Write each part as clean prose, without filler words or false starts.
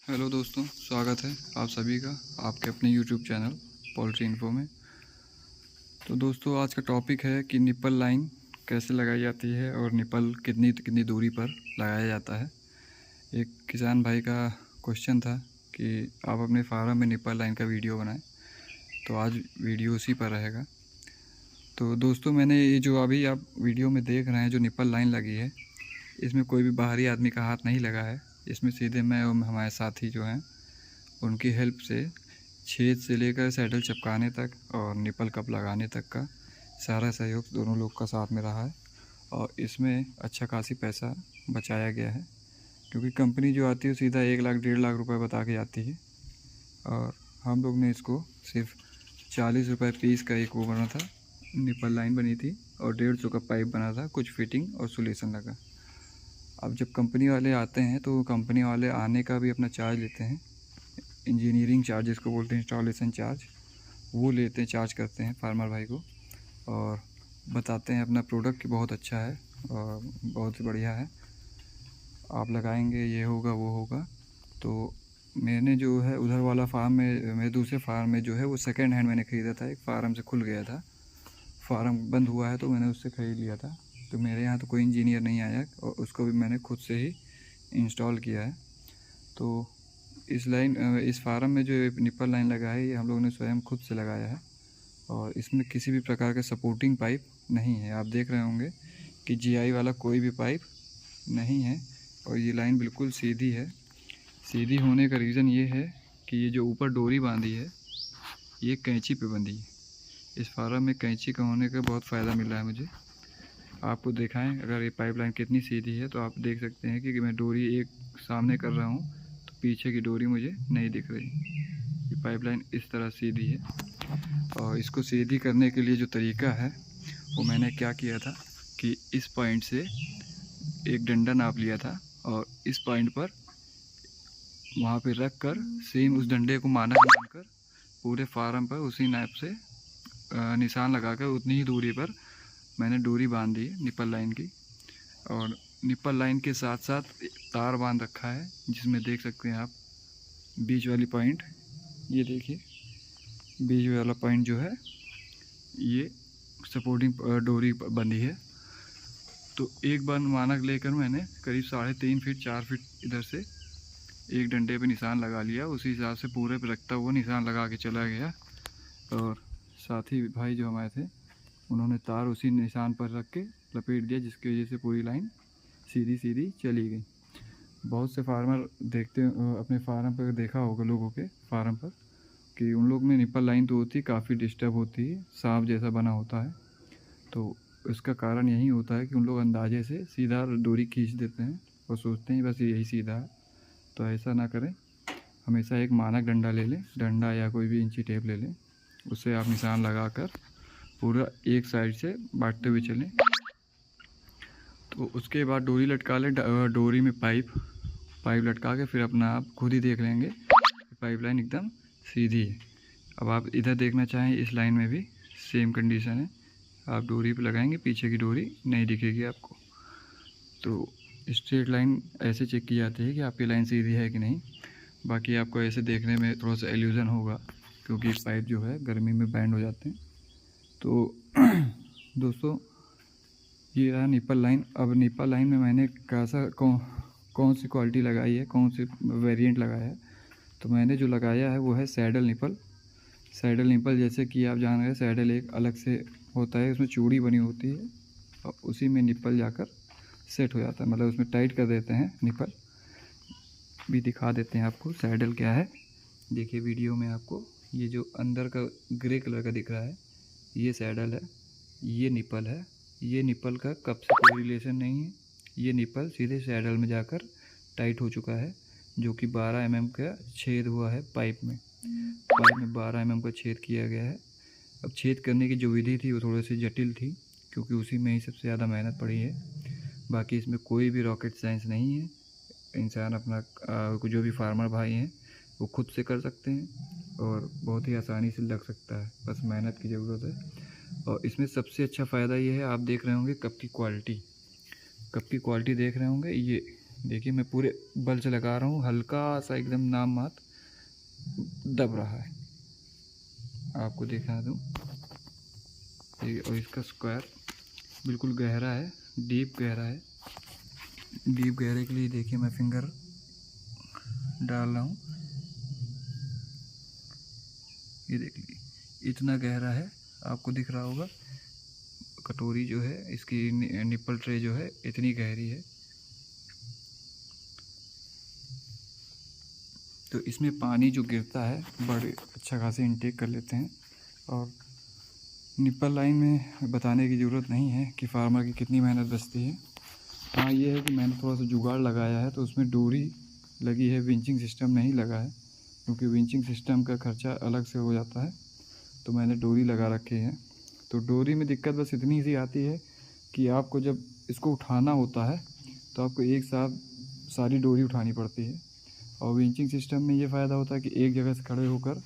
Hello दोस्तों, स्वागत है आप सभी का आपके अपने यूट्यूब चैनल पोल्ट्री इन्फो में। तो दोस्तों, आज का टॉपिक है कि निपल लाइन कैसे लगाई जाती है और निपल कितनी कितनी दूरी पर लगाया जाता है। एक किसान भाई का क्वेश्चन था कि आप अपने फार्म में निपल लाइन का वीडियो बनाएं, तो आज वीडियो उसी पर रहेगा। तो दोस्तों, मैंने ये जो अभी आप वीडियो में देख रहे हैं जो निपल लाइन लगी है, इसमें कोई भी बाहरी आदमी का हाथ नहीं लगा है। इसमें सीधे मैं और हमारे साथी जो हैं उनकी हेल्प से छेद से लेकर सैडल चिपकाने तक और निपल कप लगाने तक का सारा सहयोग दोनों लोग का साथ में रहा है। और इसमें अच्छा खासी पैसा बचाया गया है, क्योंकि कंपनी जो आती है सीधा 1 लाख 1.5 लाख रुपए बता के आती है, और हम लोग ने इसको सिर्फ 40 रुपये पीस का एक वो बना था, निपल लाइन बनी थी, और 150 का पाइप बना था, कुछ फिटिंग और सोल्यूशन लगा। अब जब कंपनी वाले आते हैं तो कंपनी वाले आने का भी अपना चार्ज लेते हैं, इंजीनियरिंग चार्ज जिसको बोलते हैं, इंस्टॉलेशन चार्ज, वो लेते हैं, चार्ज करते हैं फार्मर भाई को, और बताते हैं अपना प्रोडक्ट कि बहुत अच्छा है और बहुत बढ़िया है, आप लगाएंगे ये होगा वो होगा। तो मैंने जो है उधर वाला फार्म में, मेरे दूसरे फार्म में जो है वो सेकेंड हैंड मैंने ख़रीदा था, एक फार्म से खुल गया था, फार्म बंद हुआ है तो मैंने उससे ख़रीद लिया था। तो मेरे यहाँ तो कोई इंजीनियर नहीं आया और उसको भी मैंने खुद से ही इंस्टॉल किया है। तो इस फार्म में जो निपल लाइन लगा है, ये हम लोगों ने स्वयं खुद से लगाया है, और इसमें किसी भी प्रकार का सपोर्टिंग पाइप नहीं है। आप देख रहे होंगे कि जीआई वाला कोई भी पाइप नहीं है, और ये लाइन बिल्कुल सीधी है। सीधी होने का रीज़न ये है कि ये जो ऊपर डोरी बांधी है ये कैंची पे बंधी है। इस फार्म में कैंची का होने का बहुत फ़ायदा मिल रहा है मुझे। आपको दिखाएं, अगर ये पाइपलाइन कितनी सीधी है तो आप देख सकते हैं कि मैं डोरी एक सामने कर रहा हूँ तो पीछे की डोरी मुझे नहीं दिख रही। ये पाइपलाइन इस तरह सीधी है, और इसको सीधी करने के लिए जो तरीका है वो मैंने क्या किया था कि इस पॉइंट से एक डंडा नाप लिया था, और इस पॉइंट पर वहाँ पे रख कर सेम उस डंडे को मानक मानकर पूरे फार्म पर उसी नाप से निशान लगाकर उतनी ही दूरी पर मैंने डोरी बांध दी है निपल लाइन की। और निपल लाइन के साथ साथ तार बांध रखा है, जिसमें देख सकते हैं आप बीच वाली पॉइंट, ये देखिए बीच वाला पॉइंट जो है ये सपोर्टिंग डोरी बंधी है। तो एक बार मानक लेकर मैंने करीब 3.5 फीट 4 फीट इधर से एक डंडे पे निशान लगा लिया, उसी हिसाब से पूरे पे रखता हुआ निशान लगा के चला गया। और साथी भाई जो हमारे थे उन्होंने तार उसी निशान पर रख के लपेट दिया, जिसकी वजह से पूरी लाइन सीधी सीधी चली गई। बहुत से फार्मर देखते अपने फार्म पर देखा होगा लोगों के फार्म पर कि उन लोग में निपल लाइन तो होती काफ़ी डिस्टर्ब होती है, सांप जैसा बना होता है। तो इसका कारण यही होता है कि उन लोग अंदाजे से सीधा डोरी खींच देते हैं और सोचते हैं बस यही सीधा है। तो ऐसा ना करें, हमेशा एक मानक डंडा ले लें, डंडा या कोई भी इंची टेप ले लें, उससे आप निशान लगाकर पूरा एक साइड से बांटते हुए चलें। तो उसके बाद डोरी लटका लें, डोरी में पाइप लटका के फिर अपना आप खुद ही देख लेंगे पाइपलाइन एकदम सीधी है। अब आप इधर देखना चाहें, इस लाइन में भी सेम कंडीशन है, आप डोरी पे लगाएंगे पीछे की डोरी नहीं दिखेगी आपको। तो स्ट्रेट लाइन ऐसे चेक की जाती है कि आपकी लाइन सीधी है कि नहीं। बाकी आपको ऐसे देखने में थोड़ा सा इल्यूजन होगा, क्योंकि पाइप जो है गर्मी में बैंड हो जाते हैं। तो दोस्तों, ये रहा निपल लाइन। अब निपल लाइन में मैंने कौन सी क्वालिटी लगाई है, कौन सी वेरिएंट लगाया है। तो मैंने जो लगाया है वो है सैडल निपल। सैडल निपल जैसे कि आप जान रहे हैं, सैडल एक अलग से होता है, उसमें चूड़ी बनी होती है और उसी में निपल जाकर सेट हो जाता है, मतलब उसमें टाइट कर देते हैं। निपल भी दिखा देते हैं आपको सैडल क्या है। देखिए वीडियो में आपको ये जो अंदर का ग्रे कलर का दिख रहा है ये सैडल है, ये निपल है। ये निपल का कप से कोई रिलेशन नहीं है, ये निपल सीधे सैडल में जाकर टाइट हो चुका है, जो कि 12 mm का छेद हुआ है पाइप में 12 mm का छेद किया गया है। अब छेद करने की जो विधि थी वो थोड़ी सी जटिल थी, क्योंकि उसी में ही सबसे ज़्यादा मेहनत पड़ी है। बाकी इसमें कोई भी रॉकेट साइंस नहीं है, इंसान अपना जो भी फार्मर भाई हैं वो खुद से कर सकते हैं और बहुत ही आसानी से लग सकता है, बस मेहनत की ज़रूरत है। और इसमें सबसे अच्छा फ़ायदा ये है, आप देख रहे होंगे कप की क्वालिटी देख रहे होंगे, देखिए मैं पूरे बल से लगा रहा हूँ, हल्का सा एकदम नाम मात्र दब रहा है। आपको दिखा दूँ ये, और इसका स्क्वायर बिल्कुल गहरा है, डीप गहरा है। डीप गहरे के लिए देखिए मैं फिंगर डाल रहा हूँ, ये देख लीजिए इतना गहरा है। आपको दिख रहा होगा कटोरी जो है इसकी निप्पल ट्रे जो है इतनी गहरी है। तो इसमें पानी जो गिरता है बड़े अच्छा खासे इनटेक कर लेते हैं। और निप्पल लाइन में बताने की ज़रूरत नहीं है कि फार्मर की कितनी मेहनत बचती है। हाँ ये है कि मैंने थोड़ा सा जुगाड़ लगाया है, तो उसमें डोरी लगी है, विंचिंग सिस्टम नहीं लगा है, क्योंकि विंचिंग सिस्टम का खर्चा अलग से हो जाता है। तो मैंने डोरी लगा रखी है। तो डोरी में दिक्कत बस इतनी सी आती है कि आपको जब इसको उठाना होता है तो आपको एक साथ सारी डोरी उठानी पड़ती है। और विंचिंग सिस्टम में ये फ़ायदा होता है कि एक जगह से खड़े होकर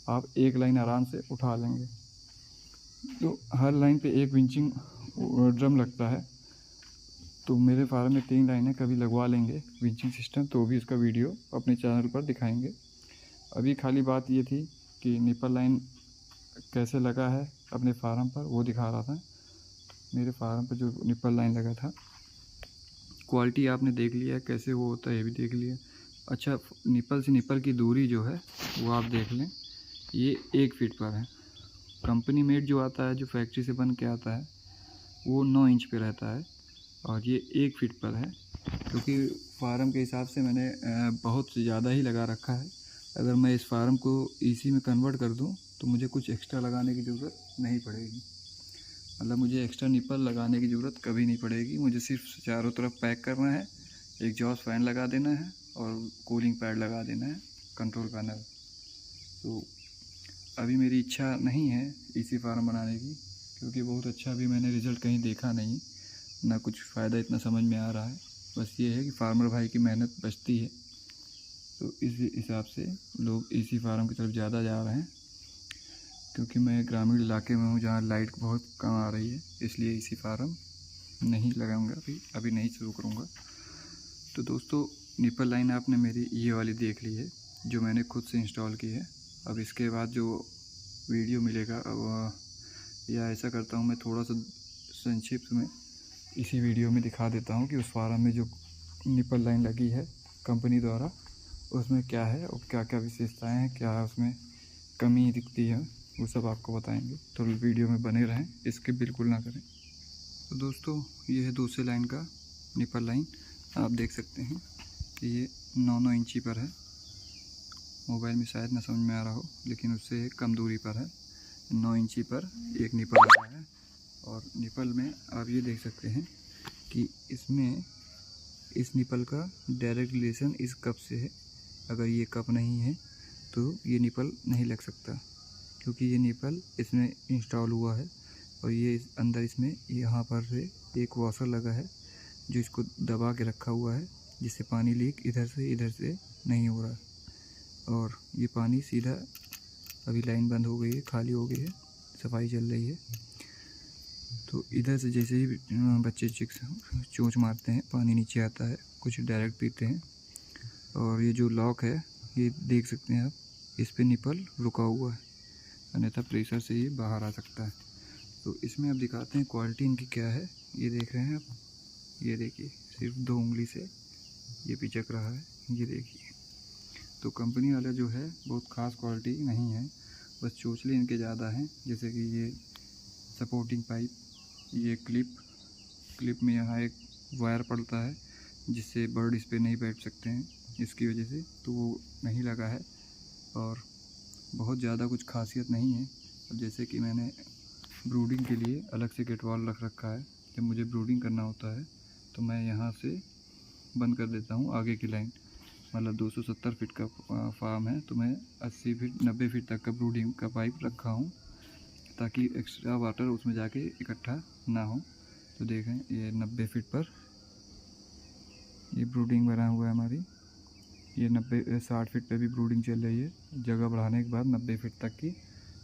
आप एक लाइन आराम से उठा लेंगे। तो हर लाइन पे एक विंचिंग ड्रम लगता है। तो मेरे फार्म में 3 लाइनें, कभी लगवा लेंगे विंचिंग सिस्टम तो भी इसका वीडियो अपने चैनल पर दिखाएंगे। अभी खाली बात ये थी कि निप्पल लाइन कैसे लगा है अपने फार्म पर, वो दिखा रहा था। मेरे फार्म पर जो निप्पल लाइन लगा था, क्वालिटी आपने देख लिया है कैसे वो होता है, ये भी देख लिया। अच्छा, निप्पल से निप्पल की दूरी जो है वो आप देख लें, ये 1 फीट पर है। कंपनी मेड जो आता है, जो फैक्ट्री से बन के आता है, वो 9 इंच पे रहता है और ये 1 फीट पर है। क्योंकि फार्म के हिसाब से मैंने बहुत ज़्यादा ही लगा रखा है। अगर मैं इस फार्म को इसी में कन्वर्ट कर दूं तो मुझे कुछ एक्स्ट्रा लगाने की ज़रूरत नहीं पड़ेगी। मतलब मुझे एक्स्ट्रा निप्पल लगाने की ज़रूरत कभी नहीं पड़ेगी। मुझे सिर्फ चारों तरफ पैक करना है, एग्जॉस्ट फैन लगा देना है और कूलिंग पैड लगा देना है, कंट्रोल पैनल। तो अभी मेरी इच्छा नहीं है इसी फार्म बनाने की, क्योंकि बहुत अच्छा भी मैंने रिज़ल्ट कहीं देखा नहीं, ना कुछ फ़ायदा इतना समझ में आ रहा है। बस ये है कि फार्मर भाई की मेहनत बचती है, तो इस हिसाब से लोग इसी फार्म की तरफ ज़्यादा जा रहे हैं। क्योंकि मैं ग्रामीण इलाके में हूँ जहाँ लाइट बहुत कम आ रही है, इसलिए इसी फार्म नहीं लगाऊंगा, अभी नहीं शुरू करूँगा। तो दोस्तों निप्पल लाइन आपने मेरी ये वाली देख ली है जो मैंने खुद से इंस्टॉल की है। अब इसके बाद जो वीडियो मिलेगा या ऐसा करता हूँ मैं थोड़ा सा संक्षिप्त में इसी वीडियो में दिखा देता हूँ कि उस फार्म में जो निप्पल लाइन लगी है कंपनी द्वारा, उसमें क्या है और क्या क्या विशेषताएं हैं, क्या उसमें कमी दिखती है, वो सब आपको बताएंगे। तो वीडियो में बने रहें, स्किप बिल्कुल ना करें। तो दोस्तों ये है दूसरे लाइन का निप्पल लाइन। आप देख सकते हैं कि ये 9 इंची पर है। मोबाइल में शायद ना समझ में आ रहा हो, लेकिन उससे कम दूरी पर है। 9 इंची पर एक निप्पल आ रहा है। और निप्पल में आप ये देख सकते हैं कि इसमें इस निप्पल का डायरेक्ट रिलेशन इस कप से है। अगर ये कप नहीं है तो ये निप्पल नहीं लग सकता, क्योंकि ये निप्पल इसमें इंस्टॉल हुआ है। और ये अंदर इसमें यहाँ पर से एक वॉशर लगा है जो इसको दबा के रखा हुआ है, जिससे पानी लीक इधर से नहीं हो रहा। और ये पानी सीधा, अभी लाइन बंद हो गई है, खाली हो गई है, सफाई चल रही है। तो इधर से जैसे ही बच्चे चोंच मारते हैं पानी नीचे आता है, कुछ डायरेक्ट पीते हैं। और ये जो लॉक है ये देख सकते हैं आप, इस पे निप्पल रुका हुआ है, अन्यथा प्रेशर से ये बाहर आ सकता है। तो इसमें आप दिखाते हैं क्वालिटी इनकी क्या है। ये देख रहे हैं आप, ये देखिए सिर्फ 2 उंगली से ये पिचक रहा है, ये देखिए। तो कंपनी वाला जो है बहुत ख़ास क्वालिटी नहीं है, बस चोचले इनके ज़्यादा हैं। जैसे कि ये सपोर्टिंग पाइप, ये क्लिप में यहाँ एक वायर पड़ता है जिससे बर्ड इस पर नहीं बैठ सकते हैं, इसकी वजह से तो वो नहीं लगा है। और बहुत ज़्यादा कुछ खासियत नहीं है। अब जैसे कि मैंने ब्रूडिंग के लिए अलग से गेट वॉल रख रखा है, जब मुझे ब्रूडिंग करना होता है तो मैं यहाँ से बंद कर देता हूँ आगे की लाइन। मतलब 270 फीट का फार्म है, तो मैं 80 फीट 90 फीट तक का ब्रूडिंग का पाइप रखा हूँ, ताकि एक्स्ट्रा वाटर उसमें जाके इकट्ठा ना हो। तो देखें ये 90 फीट पर ये ब्रूडिंग बना हुआ है हमारी। ये 60 फीट पे भी ब्रूडिंग चल रही है। जगह बढ़ाने के बाद 90 फीट तक की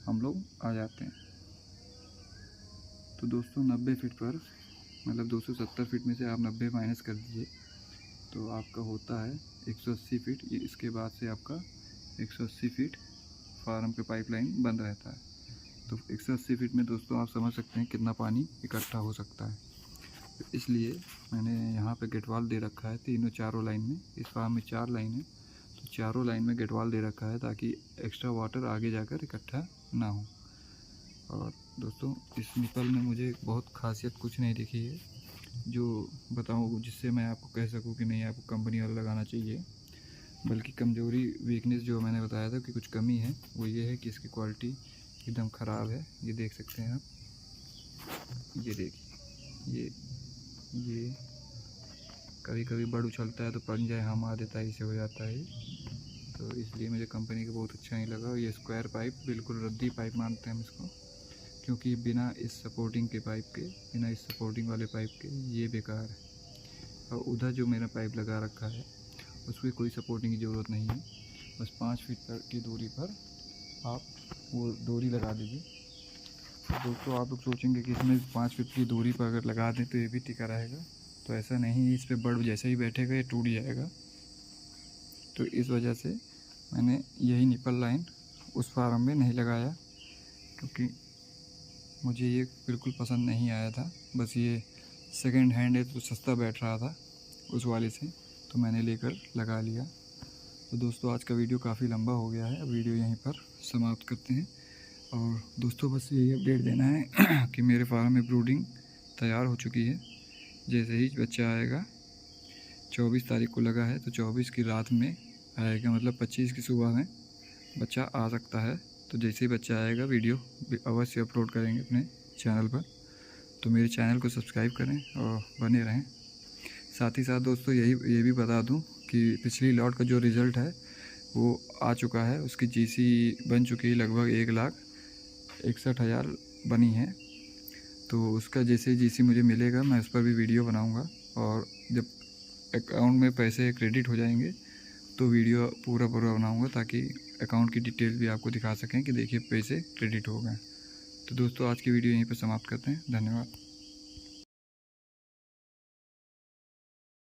हम लोग आ जाते हैं। तो दोस्तों 90 फीट पर मतलब 270 फीट में से आप 90 माइनस कर दीजिए तो आपका होता है 180 फीट। ये इसके बाद से आपका 180 फीट फार्म पे पाइपलाइन बंद रहता है। तो 180 फीट में दोस्तों आप समझ सकते हैं कितना पानी इकट्ठा हो सकता है। तो इसलिए मैंने यहाँ पे गेटवाल दे रखा है तीनों चारों लाइन में। इस फार्म में 4 लाइन है, तो चारों लाइन में गेटवाल दे रखा है ताकि एक्स्ट्रा वाटर आगे जाकर इकट्ठा ना हो। और दोस्तों इस निपल में मुझे बहुत खासियत कुछ नहीं दिखी है जो बताऊँ जिससे मैं आपको कह सकूँ कि नहीं आपको कंपनी वाला लगाना चाहिए। बल्कि कमज़ोरी वीकनेस जो मैंने बताया था कि कुछ कमी है वो ये है कि इसकी क्वालिटी एकदम ख़राब है। ये देख सकते हैं आप, ये देखिए, ये कभी कभी बड़ उछलता है तो पंजा हम आ देता है, इसे हो जाता है। तो इसलिए मुझे कंपनी का बहुत अच्छा नहीं लगा। ये स्क्वायर पाइप बिल्कुल रद्दी पाइप मानते हैं हम इसको, क्योंकि बिना इस सपोर्टिंग के पाइप के, बिना इस सपोर्टिंग वाले पाइप के ये बेकार है। और उधर जो मैंने पाइप लगा रखा है उसमें कोई सपोर्टिंग की ज़रूरत नहीं है, बस 5 फीट की दूरी पर आप वो डोरी लगा दीजिए। दोस्तों आप लोग सोचेंगे कि इसमें 5 फीट की दूरी पर अगर लगा दें तो ये भी टिका रहेगा, तो ऐसा नहीं। इस पर बर्ड जैसे ही बैठेगा ये टूट जाएगा। तो इस वजह से मैंने यही निपल लाइन उस फार्म में नहीं लगाया, क्योंकि मुझे ये बिल्कुल पसंद नहीं आया था। बस ये सेकंड हैंड है तो सस्ता बैठ रहा था उस वाले से, तो मैंने लेकर लगा लिया। तो दोस्तों आज का वीडियो काफ़ी लंबा हो गया है, अब वीडियो यहीं पर समाप्त करते हैं। और दोस्तों बस यही अपडेट देना है कि मेरे फार्म में ब्रूडिंग तैयार हो चुकी है। जैसे ही बच्चा आएगा, 24 तारीख को लगा है तो 24 की रात में आएगा, मतलब 25 की सुबह में बच्चा आ सकता है। तो जैसे ही बच्चा आएगा वीडियो अवश्य अपलोड करेंगे अपने चैनल पर। तो मेरे चैनल को सब्सक्राइब करें और बने रहें। साथ ही साथ दोस्तों ये भी बता दूं कि पिछली लॉट का जो रिज़ल्ट है वो आ चुका है। उसकी जीसी बन चुकी है, लगभग 1,61,000 बनी है। तो उसका जैसे जीसी मुझे मिलेगा मैं उस पर भी वीडियो बनाऊंगा, और जब अकाउंट में पैसे क्रेडिट हो जाएंगे तो वीडियो पूरा बनाऊंगा ताकि अकाउंट की डिटेल भी आपको दिखा सकें कि देखिए पैसे क्रेडिट हो गए। तो दोस्तों आज की वीडियो यहीं पर समाप्त करते हैं। धन्यवाद।